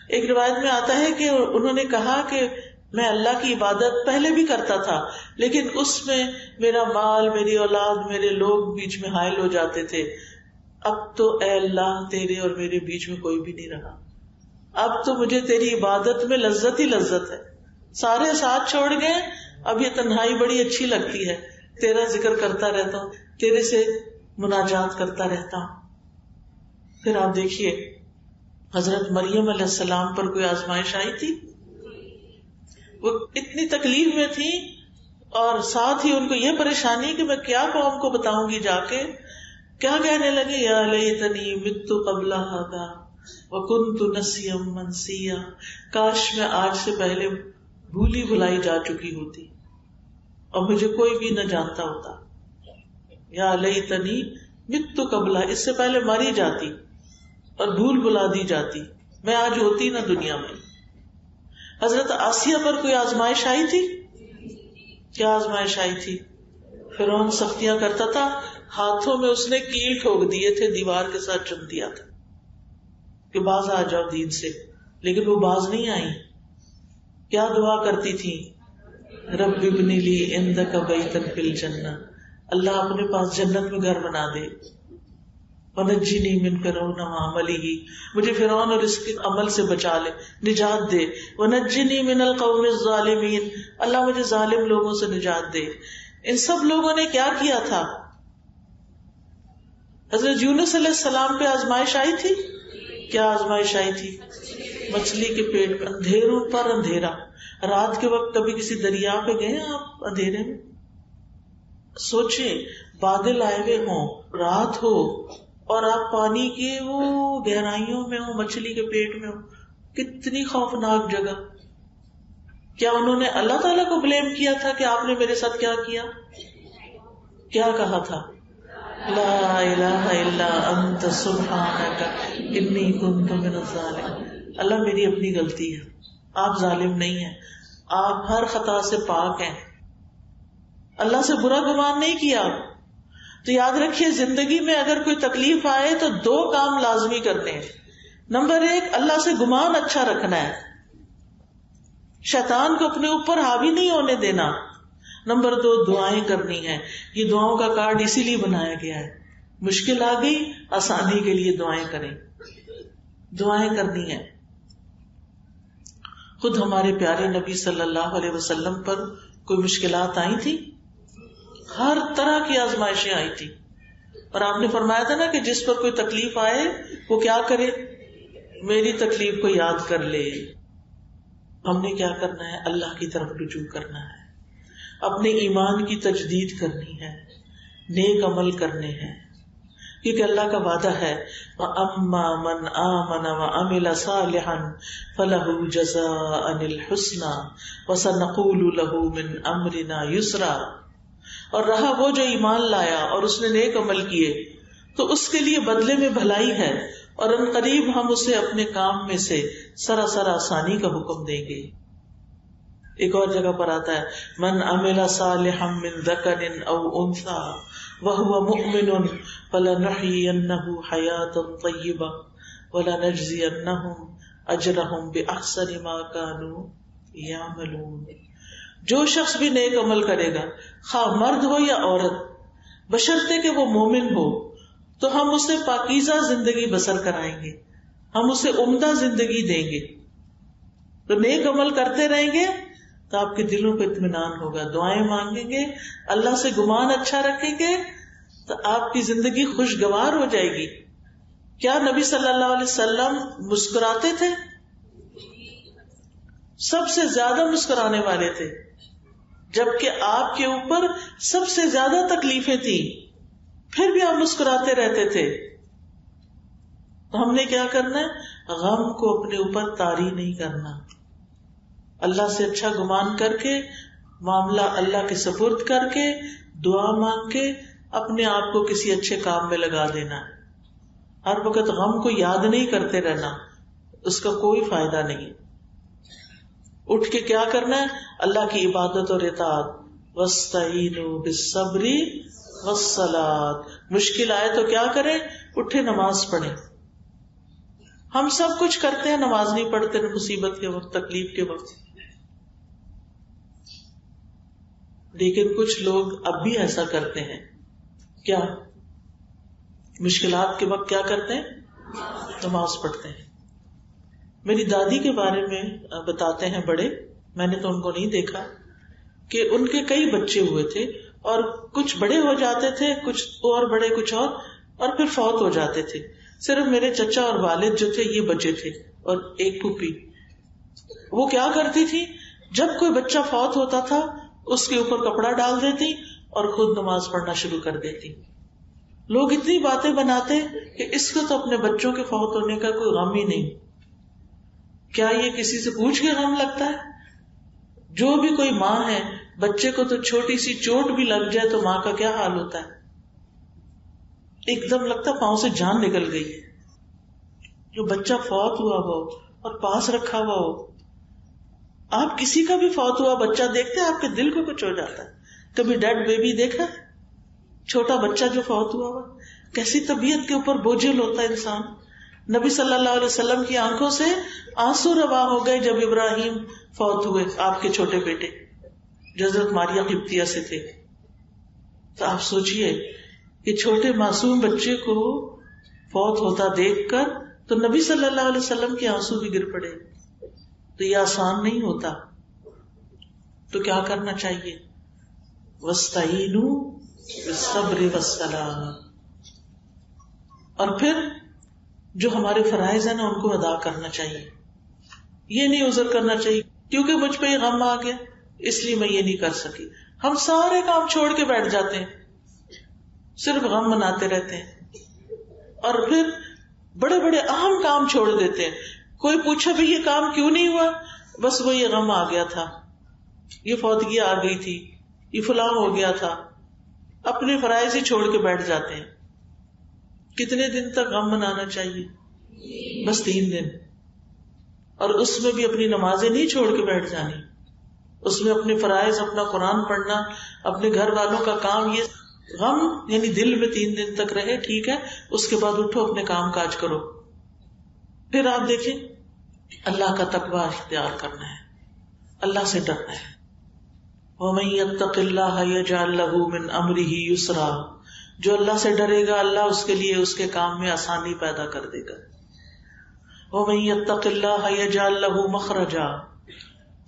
ایک روایت میں آتا ہے کہ انہوں نے کہا کہ میں اللہ کی عبادت پہلے بھی کرتا تھا, لیکن اس میں میرا مال, میری اولاد, میرے لوگ بیچ میں حائل ہو جاتے تھے. اب تو اے اللہ تیرے اور میرے بیچ میں کوئی بھی نہیں رہا، اب تو مجھے تیری عبادت میں لذت ہی لذت ہے، سارے ساتھ چھوڑ گئے، اب یہ تنہائی بڑی اچھی لگتی ہے، تیرا ذکر کرتا رہتا ہوں، تیرے سے مناجات کرتا رہتا ہوں۔ پھر آپ دیکھیے حضرت مریم علیہ السلام پر کوئی آزمائش آئی تھی، وہ اتنی تکلیف میں تھی اور ساتھ ہی ان کو یہ پریشانی کہ میں کیا قوم کو بتاؤں گی جا کے، کیا کہنے لگے، یا لیتنی مت قبل ھذا وکنت نسیا منسیا، کاش میں آج سے پہلے بھولی بھلائی جا چکی ہوتی اور مجھے کوئی بھی نہ جانتا ہوتا، یا لیتنی مت قبل، اس سے پہلے ماری جاتی اور بھول بلا دی جاتی، میں آج ہوتی نہ دنیا میں۔ حضرت آسیہ پر کوئی آزمائش آئی تھی، کیا آزمائش آئی تھی؟ فرعون سختیاں کرتا تھا، ہاتھوں میں اس نے کیل ٹھوک دیے تھے، دیوار کے ساتھ چم دیا تھا کہ باز آ جاؤ دین سے، لیکن وہ باز نہیں آئی۔ کیا دعا کرتی تھی، رب ابن لی عندک بیتا فی الجنہ، اللہ اپنے پاس جنت میں گھر بنا دے، ونجنی من فرعون وعملہ، مجھے فرعون اور اس کے عمل سے بچا لے، نجات دے، ونجنی من القوم الظالمین، اللہ مجھے ظالم لوگوں سے نجات دے۔ ان سب لوگوں نے کیا کیا تھا؟ حضرت یونس علیہ السلام پہ آزمائش آئی تھی، کیا آزمائش آئی تھی؟ مچھلی کے پیٹ میں اندھیروں پر اندھیرا، رات کے وقت کبھی کسی دریا پہ گئے آپ اندھیرے میں؟ سوچیں بادل آئے ہوئے ہوں، رات ہو اور آپ پانی کے وہ گہرائیوں میں ہو، مچھلی کے پیٹ میں ہو، کتنی خوفناک جگہ۔ کیا انہوں نے اللہ تعالیٰ کو بلیم کیا تھا کہ آپ نے میرے ساتھ کیا کیا؟ کیا کہا تھا؟ لا الہ الا انت سبحانک انی کنت من الظالمین، اللہ میری اپنی غلطی ہے، آپ ظالم نہیں ہیں، آپ ہر خطا سے پاک ہیں، اللہ سے برا گمان نہیں کیا۔ تو یاد رکھیے زندگی میں اگر کوئی تکلیف آئے تو دو کام لازمی کرنے ہیں۔ نمبر ایک، اللہ سے گمان اچھا رکھنا ہے، شیطان کو اپنے اوپر حاوی نہیں ہونے دینا۔ نمبر دو، دعائیں کرنی ہیں، یہ دعاؤں کا کارڈ اسی لیے بنایا گیا ہے، مشکل آ گئی آسانی کے لیے دعائیں کریں، دعائیں کرنی ہیں۔ خود ہمارے پیارے نبی صلی اللہ علیہ وسلم پر کوئی مشکلات آئی تھی، ہر طرح کی آزمائشیں آئی تھی، اور آپ نے فرمایا تھا نا کہ جس پر کوئی تکلیف آئے وہ کیا کرے، میری تکلیف کو یاد کر لے۔ ہم نے کیا کرنا ہے؟ اللہ کی طرف رجوع کرنا ہے، اپنے ایمان کی تجدید کرنی ہے، نیک عمل کرنے ہیں، کیونکہ اللہ کا وعدہ ہے وَأَمَّا مَنْ آمَنَ وَعَمِلَ صَالِحًا فَلَهُ جَزَاءً الْحُسْنَى وَسَنَقُولُ لَهُ مِنْ أَمْرِنَا يُسْرًا، اور رہا وہ جو ایمان لایا اور اس نے نیک عمل کیے تو اس کے لیے بدلے میں بھلائی ہے، اور ان قریب ہم اسے اپنے کام میں سے سراسر آسانی کا حکم دیں گے۔ ایک اور جگہ پر آتا ہے من عمل صالحا من ذکر او انثى وهو مؤمن فلنحيينه حياة طیبہ ولنجزینهم اجرهم باحسن ما كانوا يعملون۔ جو شخص بھی نیک عمل کرے گا، خواہ مرد ہو یا عورت، بشرطے کہ وہ مومن ہو، تو ہم اسے پاکیزہ زندگی بسر کرائیں گے، ہم اسے عمدہ زندگی دیں گے۔ تو نیک عمل کرتے رہیں گے تو آپ کے دلوں پہ اطمینان ہوگا، دعائیں مانگیں گے، اللہ سے گمان اچھا رکھیں گے تو آپ کی زندگی خوشگوار ہو جائے گی۔ کیا نبی صلی اللہ علیہ وسلم مسکراتے تھے؟ سب سے زیادہ مسکرانے والے تھے، جبکہ آپ کے اوپر سب سے زیادہ تکلیفیں تھیں، پھر بھی آپ مسکراتے رہتے تھے۔ تو ہم نے کیا کرنا ہے؟ غم کو اپنے اوپر طاری نہیں کرنا، اللہ سے اچھا گمان کر کے، معاملہ اللہ کے سپرد کر کے، دعا مانگ کے اپنے آپ کو کسی اچھے کام میں لگا دینا ہے۔ ہر وقت غم کو یاد نہیں کرتے رہنا، اس کا کوئی فائدہ نہیں۔ اٹھ کے کیا کرنا ہے؟ اللہ کی عبادت اور اطاعت، وَاسْتَعِینُوا بِالصَّبْرِ وَالصَّلَاةِ، مشکل آئے تو کیا کریں؟ اٹھے نماز پڑھیں۔ ہم سب کچھ کرتے ہیں، نماز نہیں پڑھتے مصیبت کے وقت، تکلیف کے وقت۔ لیکن کچھ لوگ اب بھی ایسا کرتے ہیں، کیا مشکلات کے وقت کیا کرتے ہیں؟ نماز پڑھتے ہیں. میری دادی کے بارے میں بتاتے ہیں بڑے، میں نے تو ان کو نہیں دیکھا، کہ ان کے کئی بچے ہوئے تھے اور کچھ بڑے ہو جاتے تھے، کچھ اور بڑے، کچھ اور پھر فوت ہو جاتے تھے. صرف میرے چچا اور والد جو تھے یہ بچے تھے، اور ایک پھوپھی. وہ کیا کرتی تھی، جب کوئی بچہ فوت ہوتا تھا اس کے اوپر کپڑا ڈال دیتی اور خود نماز پڑھنا شروع کر دیتی. لوگ اتنی باتیں بناتے کہ اس کو تو اپنے بچوں کے فوت ہونے کا کوئی غم ہی نہیں. کیا یہ کسی سے پوچھ کے غم لگتا ہے؟ جو بھی کوئی ماں ہے، بچے کو تو چھوٹی سی چوٹ بھی لگ جائے تو ماں کا کیا حال ہوتا ہے؟ ایک دم لگتا پاؤں سے جان نکل گئی ہے. جو بچہ فوت ہوا ہو اور پاس رکھا ہوا ہو، آپ کسی کا بھی فوت ہوا بچہ دیکھتے ہیں آپ کے دل کو کچھ ہو جاتا ہے. کبھی ڈیڈ بیبی دیکھا؟ چھوٹا بچہ جو فوت ہوا ہوا، کیسی طبیعت کے اوپر بوجھل ہوتا ہے انسان. نبی صلی اللہ علیہ وسلم کی آنکھوں سے آنسو روا ہو گئے جب ابراہیم فوت ہوئے، آپ کے چھوٹے بیٹے جو حضرت ماریہ قبطیہ سے تھے. تو آپ سوچئے کہ چھوٹے معصوم بچے کو فوت ہوتا دیکھ کر تو نبی صلی اللہ علیہ وسلم کے آنسو بھی گر پڑے. تو یہ آسان نہیں ہوتا. تو کیا کرنا چاہیے؟ وَاسْتَعِینُوا بِالصَّبْرِ وَالصَّلَاةِ. اور پھر جو ہمارے فرائض ہیں نا ان کو ادا کرنا چاہیے. یہ نہیں عذر کرنا چاہیے کیونکہ مجھ پہ یہ غم آ گیا اس لیے میں یہ نہیں کر سکی. ہم سارے کام چھوڑ کے بیٹھ جاتے ہیں، صرف غم مناتے رہتے ہیں، اور پھر بڑے بڑے اہم کام چھوڑ دیتے ہیں. کوئی پوچھا بھی یہ کام کیوں نہیں ہوا، بس وہ یہ غم آ گیا تھا، یہ فوتگی آ گئی تھی، یہ فلاں ہو گیا تھا. اپنے فرائض ہی چھوڑ کے بیٹھ جاتے ہیں. کتنے دن تک غم منانا چاہیے؟ بس 3 دن. اور اس میں بھی اپنی نمازیں نہیں چھوڑ کے بیٹھ جانی، اس میں اپنے فرائض، اپنا قرآن پڑھنا، اپنے گھر والوں کا کام. یہ غم یعنی دل میں 3 دن تک رہے، ٹھیک ہے، اس کے بعد اٹھو اپنے کام کاج کرو. پھر آپ دیکھیں اللہ کا تقوی اختیار کرنا ہے، اللہ سے ڈرنا ہے. وَمَن يَتَّقِ اللَّهَ يَجْعَل لَّهُ مِنْ أَمْرِهِ يُسْرًا. جو اللہ سے ڈرے گا اللہ اس کے لیے اس کے کام میں آسانی پیدا کر دے گا. وَمَن يَتَّقِ اللَّهَ يَجْعَل لَّهُ مَخْرَجًا.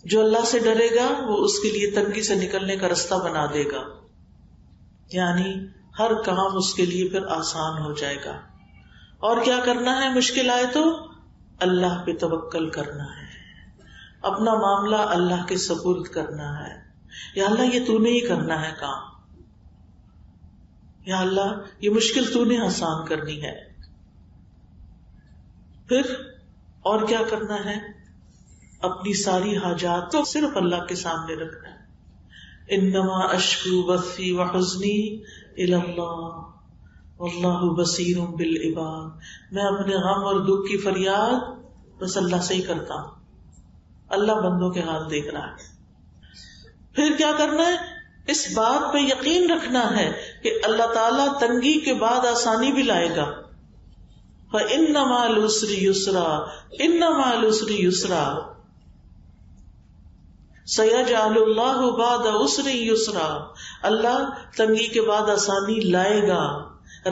جو اللہ سے ڈرے گا وہ اس کے لیے تنگی سے نکلنے کا رستہ بنا دے گا، یعنی ہر کام اس کے لیے پھر آسان ہو جائے گا. اور کیا کرنا ہے؟ مشکل آئے تو اللہ پہ توکل کرنا ہے، اپنا معاملہ اللہ کے سپرد کرنا ہے. یا اللہ یہ تو نے ہی کرنا ہے کام، یا اللہ یہ مشکل تو نے آسان کرنی ہے. پھر اور کیا کرنا ہے؟ اپنی ساری حاجات تو صرف اللہ کے سامنے رکھنا ہے. انما اشکو بثی وحزنی الی اللہ واللہ بصیر بالعباد. میں اپنے غم اور دکھ کی فریاد بس اللہ سے ہی کرتا ہوں، اللہ بندوں کے حال دیکھ رہا ہے. پھر کیا کرنا ہے؟ اس بات پہ یقین رکھنا ہے کہ اللہ تعالیٰ تنگی کے بعد آسانی بھی لائے گا. فَإِنَّ مَعَ الْعُسْرِ يُسْرًا إِنَّ مَعَ الْعُسْرِ يُسْرًا سَيَجْعَلُ اللَّهُ بَعْدَ عُسْرٍ يُسْرًا. اللہ تنگی کے بعد آسانی لائے گا.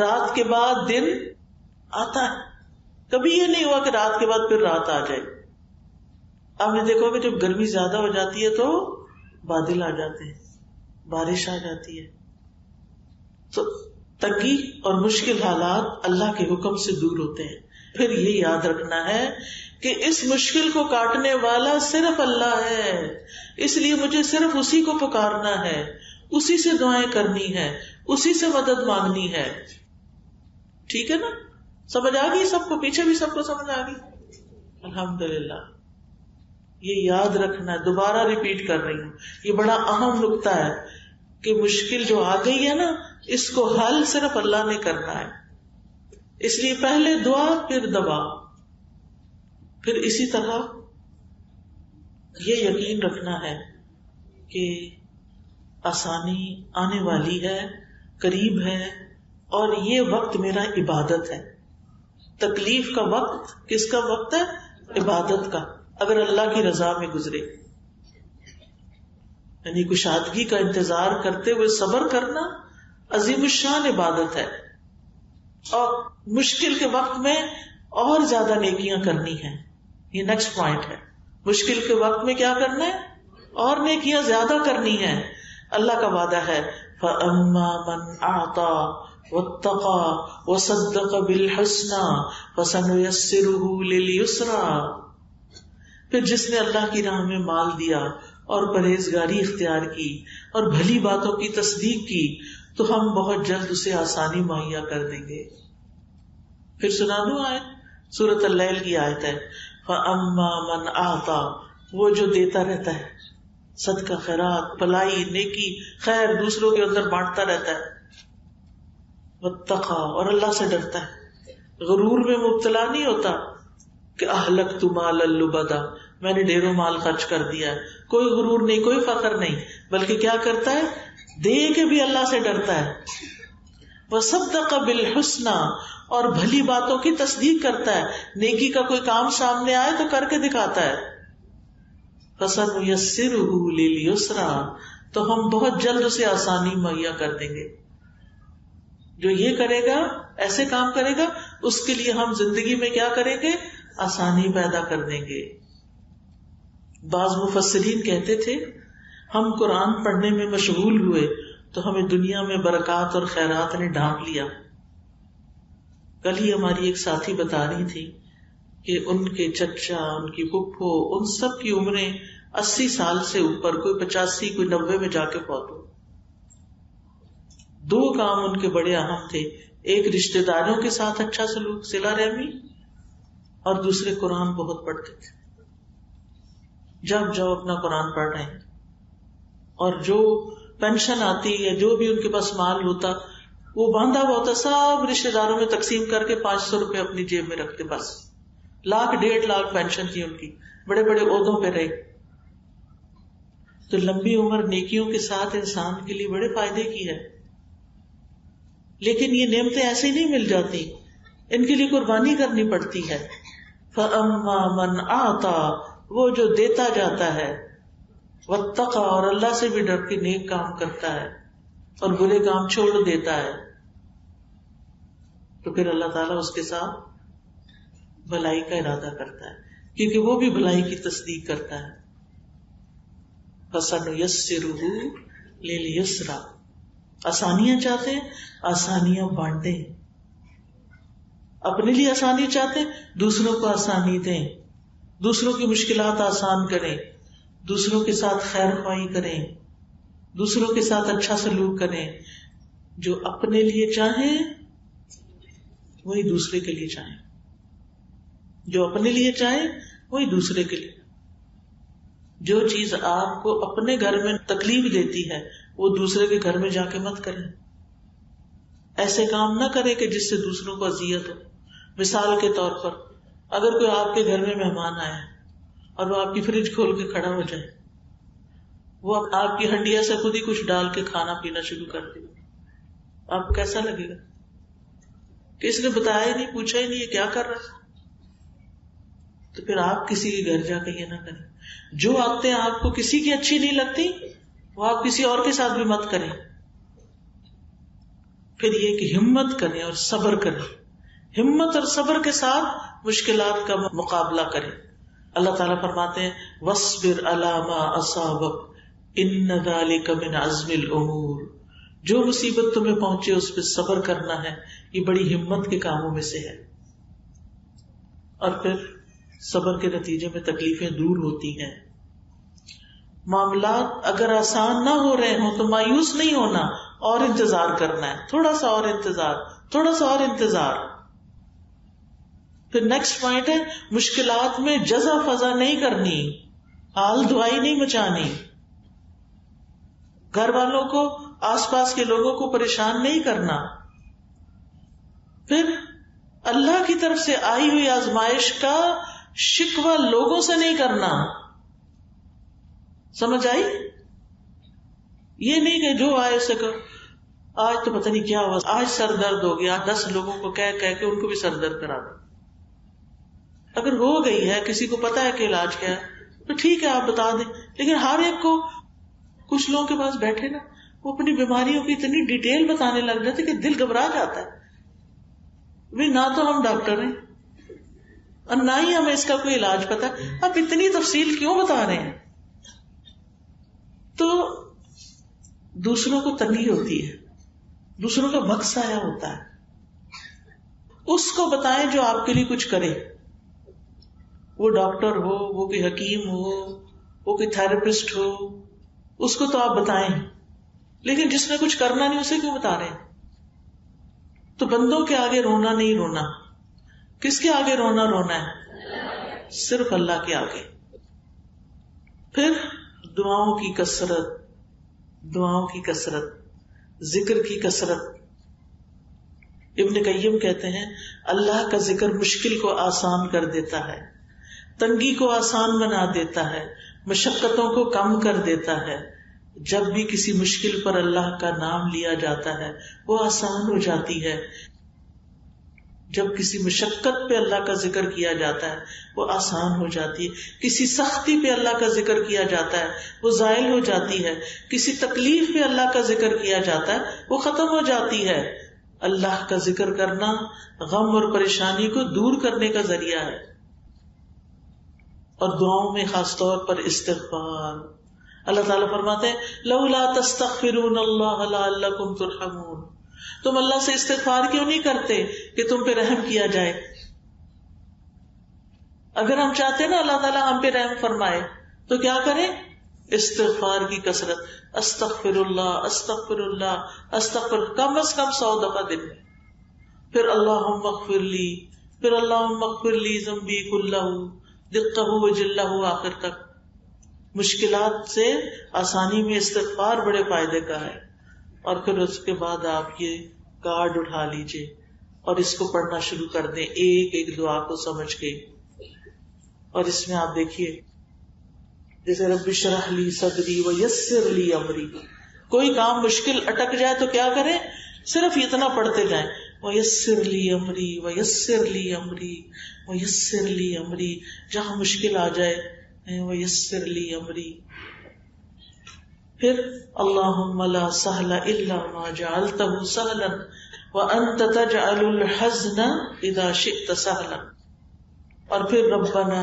رات کے بعد دن آتا ہے. کبھی یہ نہیں ہوا کہ رات کے بعد پھر رات آ جائے. آپ نے دیکھو کہ جب گرمی زیادہ ہو جاتی ہے تو بادل آ جاتے ہیں، بارش آ جاتی ہے. تو تنگی اور مشکل حالات اللہ کے حکم سے دور ہوتے ہیں. پھر یہ یاد رکھنا ہے کہ اس مشکل کو کاٹنے والا صرف اللہ ہے، اس لیے مجھے صرف اسی کو پکارنا ہے، اسی سے دعائیں کرنی ہے، اسی سے مدد مانگنی ہے. ٹھیک ہے نا؟ سمجھ آ گئی سب کو؟ پیچھے بھی سب کو سمجھ آ گئی؟ الحمدللہ. یہ یاد رکھنا ہے، دوبارہ ریپیٹ کر رہی ہوں، یہ بڑا اہم نقطہ ہے کہ مشکل جو آ گئی ہے نا اس کو حل صرف اللہ نے کرنا ہے. اس لیے پہلے دعا پھر دوا. پھر اسی طرح یہ یقین رکھنا ہے کہ آسانی آنے والی ہے، قریب ہے، اور یہ وقت میرا عبادت ہے. تکلیف کا وقت کس کا وقت ہے؟ عبادت کا. اگر اللہ کی رضا میں گزرے، یعنی کشادگی کا انتظار کرتے ہوئے صبر کرنا عظیم الشان عبادت ہے. اور مشکل کے وقت میں اور زیادہ نیکیاں کرنی ہیں. یہ نیکسٹ پوائنٹ ہے. مشکل کے وقت میں کیا کرنا ہے؟ اور نیکیاں زیادہ کرنی ہیں. اللہ کا وعدہ ہے فَأَمَّا مَنْ أَعْطَى وَاتَّقَى وَصَدَّقَ بِالْحُسْنَى فَسَنُيَسِّرُهُ لِلْيُسْرَى. پھر جس نے اللہ کی راہ میں مال دیا اور پرہیزگاری اختیار کی اور بھلی باتوں کی تصدیق کی تو ہم بہت جلد اسے آسانی مہیا کر دیں گے. پھر سنا دوں آیت، سورۃ اللیل کی آیت ہے. فَأَمَّا مَنْ أَعْطَى، وہ جو دیتا رہتا ہے، صدقہ خیرات بھلائی نیکی خیر دوسروں کے اندر بانٹتا رہتا ہے. وَاتَّقَى، اور اللہ سے ڈرتا ہے، غرور میں مبتلا نہیں ہوتا کہ اہلکت مالا لبدا، میں نے ڈھیروں مال خرچ کر دیا ہے. کوئی غرور نہیں، کوئی فخر نہیں، بلکہ کیا کرتا ہے؟ دے کے بھی اللہ سے ڈرتا ہے. وصدق بالحسنى، اور بھلی باتوں کی تصدیق کرتا ہے. نیکی کا کوئی کام سامنے آئے تو کر کے دکھاتا ہے. فَسَنُيَسِّرُهُ لِلْيُسْرَى، تو ہم بہت جلد اسے آسانی مہیا کر دیں گے. جو یہ کرے گا، ایسے کام کرے گا، اس کے لیے ہم زندگی میں کیا کریں گے؟ آسانی پیدا کر دیں گے. بعض مفسرین کہتے تھے ہم قرآن پڑھنے میں مشغول ہوئے تو ہمیں دنیا میں برکات اور خیرات نے ڈھانپ لیا. کل ہی ہماری ایک ساتھی بتا رہی تھی کہ ان کے چچا، ان کی پھپھو، ان سب کی عمریں 80 سال سے اوپر، کوئی 85 کوئی 90 میں جا کے فوت ہو. 2 کام ان کے بڑے اہم تھے، ایک رشتہ داروں کے ساتھ اچھا سلوک، صلہ رحمی، اور دوسرے قرآن بہت پڑھتے تھے. جب اپنا قرآن پڑھ رہے ہیں، اور جو پینشن آتی ہے، جو بھی ان کے پاس مال ہوتا وہ باندھا ہوا ہوتا، سب رشتہ داروں میں تقسیم کر کے 500 روپے اپنی جیب میں رکھتے. بس 1 1.5 لاکھ پینشن تھی ان کی، بڑے بڑے عہدوں پہ رہے. تو لمبی عمر نیکیوں کے ساتھ انسان کے لیے بڑے فائدے کی ہے. لیکن یہ نعمتیں ایسے ہی نہیں مل جاتی، ان کے لیے قربانی کرنی پڑتی ہے. فَأَمَّا مَنْ أَعْطَى، وہ جو دیتا جاتا ہے، وَاتَّقَى، اور اللہ سے بھی ڈر کے نیک کام کرتا ہے اور برے کام چھوڑ دیتا ہے، تو پھر اللہ تعالیٰ اس کے ساتھ بھلائی کا ارادہ کرتا ہے، کیونکہ وہ بھی بھلائی کی تصدیق کرتا ہے. فَسَنُيَسِّرُهُ لِلْيُسْرَى، آسانیاں چاہتے ہیں، آسانیاں بانٹیں. اپنے لیے آسانی چاہتے ہیں، دوسروں کو آسانی دیں. دوسروں کی مشکلات آسان کریں، دوسروں کے ساتھ خیر خواہی کریں، دوسروں کے ساتھ اچھا سلوک کریں. جو اپنے لیے چاہیں وہی دوسرے کے لیے چاہیں، جو اپنے لیے چاہیں وہی دوسرے کے لیے. جو چیز آپ کو اپنے گھر میں تکلیف دیتی ہے وہ دوسرے کے گھر میں جا کے مت کریں. ایسے کام نہ کریں کہ جس سے دوسروں کو اذیت ہو. مثال کے طور پر اگر کوئی آپ کے گھر میں مہمان آیا اور وہ آپ کی فریج کھول کے کھڑا ہو جائے، وہ آپ کی ہنڈیا سے خود ہی کچھ ڈال کے کھانا پینا شروع کر دے، آپ کو کیسا لگے گا؟ کہ اس نے بتایا ہی نہیں، پوچھا ہی نہیں یہ کیا کر رہا ہے. تو پھر آپ کسی کے گھر جا کے یہ نہ کریں. جو عادتیں آپ کو کسی کی اچھی نہیں لگتی وہ آپ کسی اور کے ساتھ بھی مت کریں. پھر یہ کہ ہمت کریں اور صبر کریں، ہمت اور صبر کے ساتھ مشکلات کا مقابلہ کریں. اللہ تعالیٰ فرماتے ہیں وَاصْبِرْ عَلَىٰ مَا أَصَابَكَ إِنَّ ذَلِكَ مِنْ عَزْمِ الْأُمُورِ، جو مصیبت تمہیں پہنچے اس پہ صبر کرنا ہے، یہ بڑی ہمت کے کاموں میں سے ہے. اور پھر صبر کے نتیجے میں تکلیفیں دور ہوتی ہیں. معاملات اگر آسان نہ ہو رہے ہوں تو مایوس نہیں ہونا، اور انتظار کرنا ہے، تھوڑا سا اور انتظار، تھوڑا سا اور انتظار. پھر نیکسٹ پوائنٹ ہے مشکلات میں جزا فضا نہیں کرنی، حال دعائی نہیں مچانی، گھر والوں کو آس پاس کے لوگوں کو پریشان نہیں کرنا. پھر اللہ کی طرف سے آئی ہوئی آزمائش کا شکوہ لوگوں سے نہیں کرنا. سمجھ آئی؟ یہ نہیں کہ جو آئے اسے کہ آج تو پتہ نہیں کیا ہوا، آج سر درد ہو گیا، 10 لوگوں کو کہہ کے ان کو بھی سر درد کرا دو. اگر ہو گئی ہے، کسی کو پتا ہے کہ علاج کیا ہے تو ٹھیک ہے آپ بتا دیں. لیکن ہر ایک کو، کچھ لوگوں کے پاس بیٹھے نا وہ اپنی بیماریوں کی اتنی ڈیٹیل بتانے لگ جاتے کہ دل گھبرا جاتا ہے. بھی نہ تو ہم ڈاکٹر ہیں اور نہ ہی ہمیں اس کا کوئی علاج پتا. آپ اتنی تفصیل کیوں بتا رہے ہیں؟ تو دوسروں کو تنگی ہوتی ہے، دوسروں کا وقت ضائع ہوتا ہے. اس کو بتائیں جو آپ کے لیے کچھ کرے، وہ ڈاکٹر ہو، وہ کوئی حکیم ہو، وہ کوئی تھراپسٹ ہو، اس کو تو آپ بتائیں. لیکن جس نے کچھ کرنا نہیں اسے کیوں بتا رہے ہیں؟ تو بندوں کے آگے رونا نہیں رونا. کس کے آگے رونا ہے؟ صرف اللہ کے آگے. پھر دعاؤں کی کثرت، دعاؤں کی کثرت، ذکر کی کثرت. ابن قیم کہتے ہیں اللہ کا ذکر مشکل کو آسان کر دیتا ہے، تنگی کو آسان بنا دیتا ہے، مشقتوں کو کم کر دیتا ہے. جب بھی کسی مشکل پر اللہ کا نام لیا جاتا ہے وہ آسان ہو جاتی ہے. جب کسی مشقت پہ اللہ کا ذکر کیا جاتا ہے وہ آسان ہو جاتی ہے. کسی سختی پہ اللہ کا ذکر کیا جاتا ہے وہ زائل ہو جاتی ہے. کسی تکلیف پہ اللہ کا ذکر کیا جاتا ہے وہ ختم ہو جاتی ہے. اللہ کا ذکر کرنا غم اور پریشانی کو دور کرنے کا ذریعہ ہے. اور دعاؤں میں خاص طور پر استغفار. اللہ تعالیٰ فرماتے ہیں لولا تستغفرون اللہ لعلکم ترحمون. تم اللہ سے استغفار کیوں نہیں کرتے کہ تم پہ رحم کیا جائے؟ اگر ہم چاہتے ہیں نا اللہ تعالیٰ ہم پہ رحم فرمائے تو کیا کریں؟ استغفار کی کثرت. استغفر اللہ استغفر اللہ استغفر، کم از کم 100 دفعہ دن میں. پھر اللہم اغفر لی، پھر اللہم اغفر لی ذنبی کلہ دقہ وجلہ، آخر تک. مشکلات سے آسانی میں استغفار بڑے فائدے کا ہے. اور پھر اس کے بعد آپ یہ کارڈ اٹھا لیجئے اور اس کو پڑھنا شروع کر دیں ایک ایک دعا کو سمجھ کے. اور اس میں آپ دیکھیے جیسے رب اشرح لی صدری ویسر لی امری. کوئی کام مشکل اٹک جائے تو کیا کریں؟ صرف اتنا پڑھتے جائیں ویسر لی امری ویسر لی امری ویسر لی امری. جہاں مشکل آ جائے ویسر لی امری. پھر اللہم لا سہل الا ما جعلتہ سہلا وانت تجعل الحزن اذا شئت سہلا. اور پھر ربنا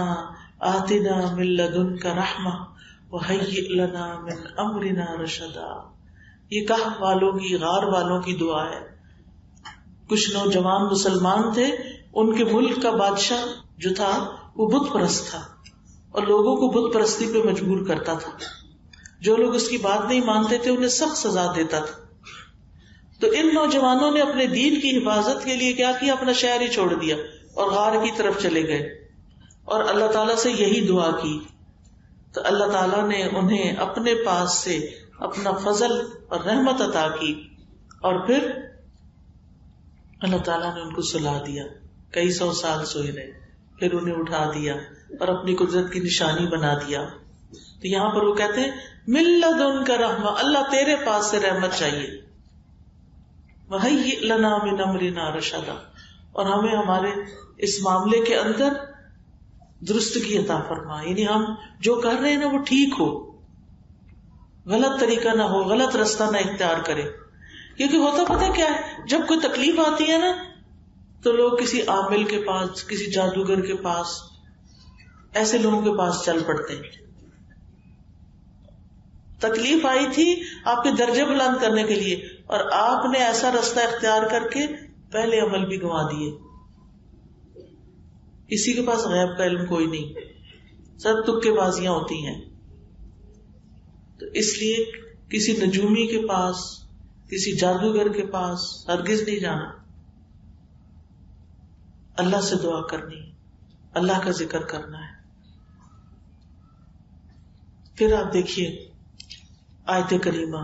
آتنا من لدنک رحمہ وہیئ لنا من امرنا رشدا. یہ کہف والوں کی، غار والوں کی دعا ہے. کچھ نوجوان مسلمان تھے، ان کے ملک کا بادشاہ جو تھا وہ بت پرست تھا اور لوگوں کو بت پرستی پہ مجبور کرتا تھا. جو لوگ اس کی بات نہیں مانتے تھے انہیں سخت سزا دیتا تھا. تو ان نوجوانوں نے اپنے دین کی حفاظت کے لیے کیا کیا؟ اپنا شہر ہی چھوڑ دیا اور غار کی طرف چلے گئے اور اللہ تعالیٰ سے یہی دعا کی. تو اللہ تعالیٰ نے انہیں اپنے پاس سے اپنا فضل اور رحمت عطا کی اور پھر اللہ تعالیٰ نے ان کو سلا دیا. کئی 100 سال سوئے رہے، پھر انہیں اٹھا دیا اور اپنی قدرت کی نشانی بنا دیا. تو یہاں پر وہ کہتے ہیں من لدنک رحمہ، اللہ تیرے پاس سے رحمت چاہیے. وہیئ لنا من امرنا رشدا، اور ہمیں ہمارے اس معاملے کے اندر درستگی عطا فرما. یعنی ہم جو کر رہے ہیں نا وہ ٹھیک ہو، غلط طریقہ نہ ہو، غلط راستہ نہ اختیار کرے. کیونکہ ہوتا پتہ کیا ہے، جب کوئی تکلیف آتی ہے نا تو لوگ کسی عامل کے پاس، کسی جادوگر کے پاس، ایسے لوگوں کے پاس چل پڑتے ہیں. تکلیف آئی تھی آپ کے درجے بلند کرنے کے لیے اور آپ نے ایسا راستہ اختیار کر کے پہلے عمل بھی گنوا دیے. کسی کے پاس غیب کا علم کوئی نہیں، سب تکے بازیاں ہوتی ہیں. تو اس لیے کسی نجومی کے پاس، کسی جادوگر کے پاس ہرگز نہیں جانا. اللہ سے دعا کرنی، اللہ کا ذکر کرنا ہے. پھر آپ دیکھیے آیت کریمہ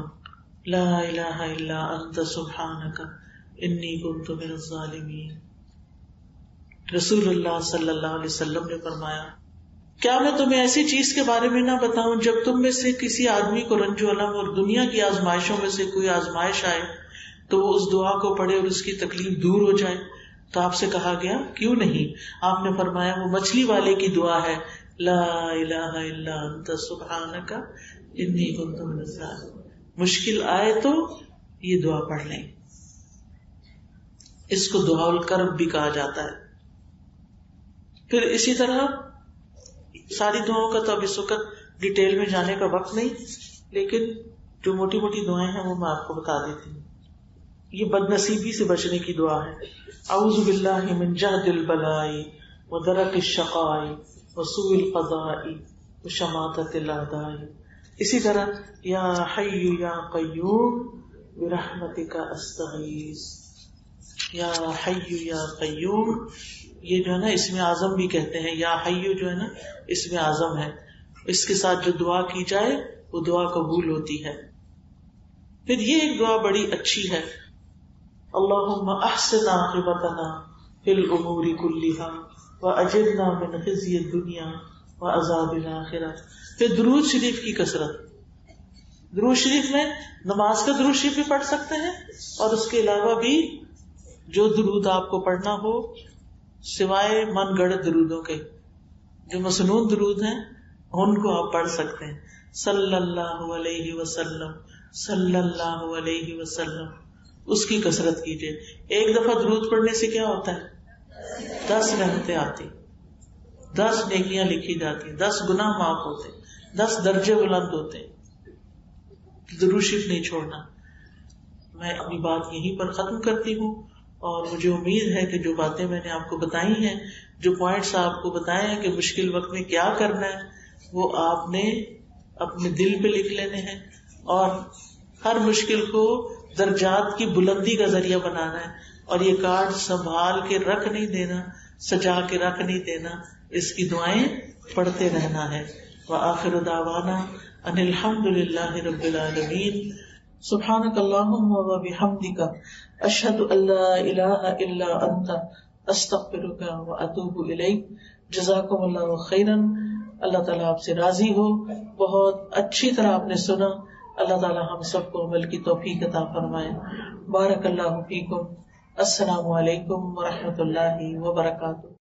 لا الہ الا انت سبحانک انی کنت من الظالمین. رسول اللہ صلی اللہ علیہ وسلم نے فرمایا کیا میں تمہیں ایسی چیز کے بارے میں نہ بتاؤں جب تم میں سے کسی آدمی کو رنج و الم اور دنیا کی آزمائشوں میں سے کوئی آزمائش آئے تو وہ اس دعا کو پڑھے اور اس کی تکلیف دور ہو جائے. تو آپ سے کہا گیا کیوں نہیں؟ آپ نے فرمایا وہ مچھلی والے کی دعا ہے لا الہ الا انت سبحانک انی کنت من الظالمین. مشکل آئے تو یہ دعا پڑھ لیں. اس کو دعاء الکرب بھی کہا جاتا ہے۔ پھر اسی طرح ساری دعاؤں کا تو اب اس وقت ڈیٹیل میں جانے کا وقت نہیں، لیکن جو موٹی موٹی دعائیں ہیں وہ میں آپ کو بتا دیتی ہوں۔ یہ بد نصیبی سے بچنے کی دعا ہے، اعوذ باللہ من جہد البلاء ودرک الشقاء وسوء القضاء وشماتۃ الاعداء۔ اسی طرح یا حی یا قیوم برحمتک استغیث، یا حی یا قیوم، یہ جو ہے نا اسم اعظم بھی کہتے ہیں، یا حی جو ہے نا اسم اعظم ہے، اس کے ساتھ جو دعا کی جائے وہ دعا قبول ہوتی ہے۔ پھر یہ ایک دعا بڑی اچھی ہے، اللہم احسن عاقبتنا فی الامور کلہا واجرنا من خزی الدنیا وعذاب الآخرہ۔ پھر درود شریف کی کثرت، درود شریف میں نماز کا درود شریف بھی پڑھ سکتے ہیں، اور اس کے علاوہ بھی جو درود آپ کو پڑھنا ہو سوائے من گڑت درودوں کے، جو مسنون درود ہیں ان کو آپ پڑھ سکتے ہیں، صلی اللہ علیہ وسلم صلی اللہ علیہ وسلم، اس کی کثرت کیجیے۔ ایک دفعہ درود پڑھنے سے کیا ہوتا ہے؟ 10 رحمتیں آتی، 10 نیکیاں لکھی جاتی، 10 گناہ معاف ہوتے، 10 درجے بلند ہوتے۔ درود شریف نہیں چھوڑنا۔ میں اپنی بات یہیں پر ختم کرتی ہوں، اور مجھے امید ہے کہ جو باتیں میں نے آپ کو بتائی ہیں، جو پوائنٹس آپ کو بتائے ہیں کہ مشکل وقت میں کیا کرنا ہے، وہ آپ نے اپنے دل پہ لکھ لینے ہیں، اور ہر مشکل کو درجات کی بلندی کا ذریعہ بنانا ہے، اور یہ کارڈ سنبھال کے رکھ نہیں دینا، سجا کے رکھ نہیں دینا، اس کی دعائیں پڑھتے رہنا ہے۔ وآخر دعوانا ان الحمد للہ رب العالمین، سبحانک اللہم وبحمدک، اشہد ان لا الہ الا انت، استغفرک واتوب الیک۔ جزاکم اللہ خیرا۔ اللہ تعالیٰ آپ سے راضی ہو، بہت اچھی طرح آپ نے سنا۔ اللہ تعالیٰ ہم سب کو عمل کی توفیق عطا فرمائے۔ بارک اللہ فیکم۔ السلام علیکم ورحمۃ اللہ وبرکاتہ۔